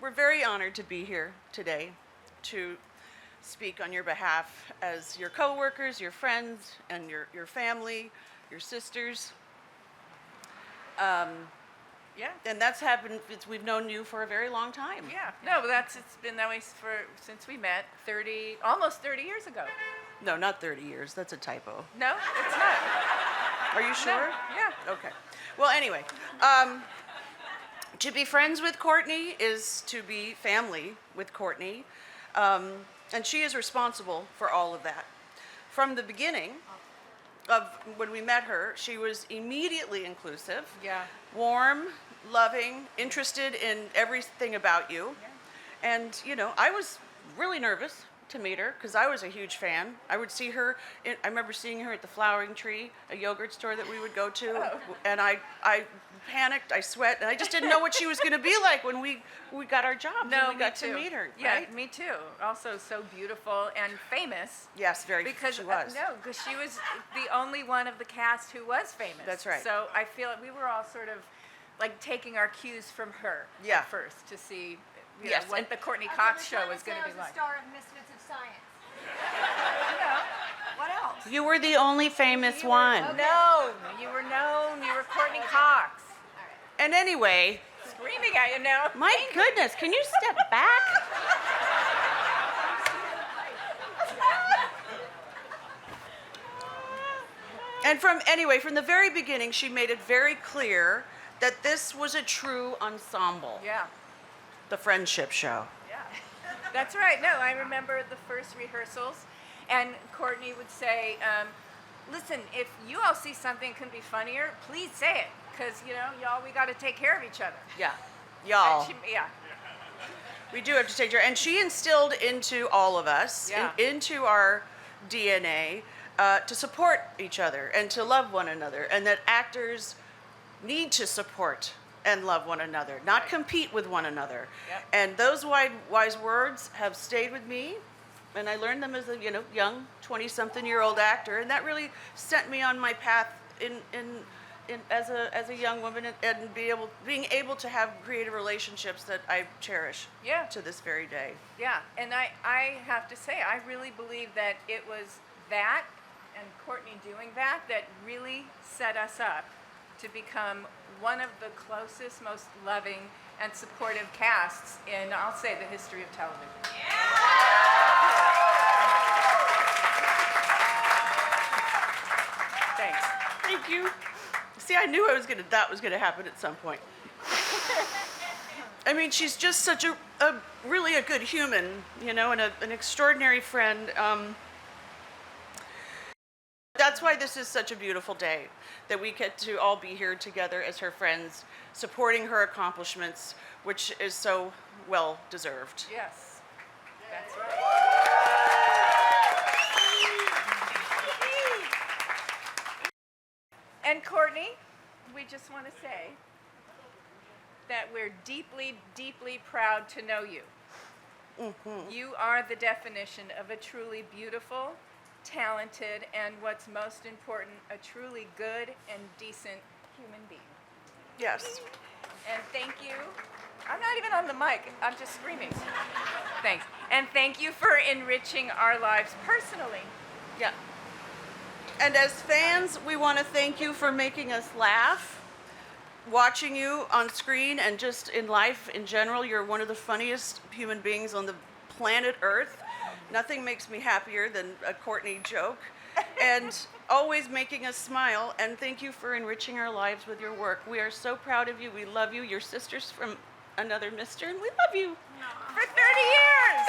we're very honored to be here today to speak on your behalf as your coworkers, your friends, and your family, your sisters. Yeah. And that's happened, we've known you for a very long time. Yeah. No, but it's been that way since we met almost 30 years ago. No, not 30 years. That's a typo. No, it's not. Are you sure? No. Yeah. Okay. Well, anyway, to be friends with Courtney is to be family with Courtney. And she is responsible for all of that. From the beginning of when we met her, she was immediately inclusive, Yeah. warm, loving, interested in everything about you. Yeah. And, I was really nervous to meet her because I was a huge fan. I would see her, I remember seeing her at the Flowering Tree, a yogurt store that we would go to. Oh. And I panicked, I sweat, and I just didn't know what she was going to be like when we got our jobs and we got to meet her. Yeah, right? me too. Also so beautiful and famous. Yes, very, Because she was. because she was the only one of the cast who was famous. That's right. So I feel we were all sort of like taking our cues from her Yeah. at first to see Yes, what and the Courtney I Cox thought show was going to be the like. star of Misfits of Science. What else? You were the only famous You one. were known. You were known. You were Courtney Cox. And anyway, Screaming at you now. my goodness, can you step back? And from the very beginning, she made it very clear that this was a true ensemble, Yeah. the friendship show. Yeah. That's right. No, I remember the first rehearsals, and Courtney would say, listen, if you all see something can be funnier, please say it, because, y'all, we got to take care of each other. Yeah, y'all. And yeah. We do have to take her. And she instilled into all of us, Yeah. into our DNA, to support each other and to love one another, and that actors need to support and love one another, not Right. compete with one another. Yep. And those wise words have stayed with me, and I learned them as a young 20-something-year-old actor, and that really sent me on my path as a young woman, and being able to have creative relationships that I cherish Yeah. to this very day. Yeah, and I have to say, I really believe that it was that and Courtney doing that really set us up to become one of the closest, most loving, and supportive casts in, I'll say, the history of television. Thanks. Thank you. See, I knew that was gonna happen at some point. I mean, she's just such a really a good human, and an extraordinary friend. That's why this is such a beautiful day, that we get to all be here together as her friends, supporting her accomplishments, which is so well deserved. Yes, that's right. And Courtney, we just want to say that we're deeply, deeply proud to know you. Mm-hmm. You are the definition of a truly beautiful, talented, and what's most important, a truly good and decent human being. Yes. And thank you. I'm not even on the mic. I'm just screaming. Thanks. And thank you for enriching our lives personally. Yeah. And as fans, we want to thank you for making us laugh. Watching you on screen and just in life in general, you're one of the funniest human beings on the planet Earth. Nothing makes me happier than a Courtney joke. And always making us smile. And thank you for enriching our lives with your work. We are so proud of you. We love you. Your sisters from another mister, and we love you. For 30 years!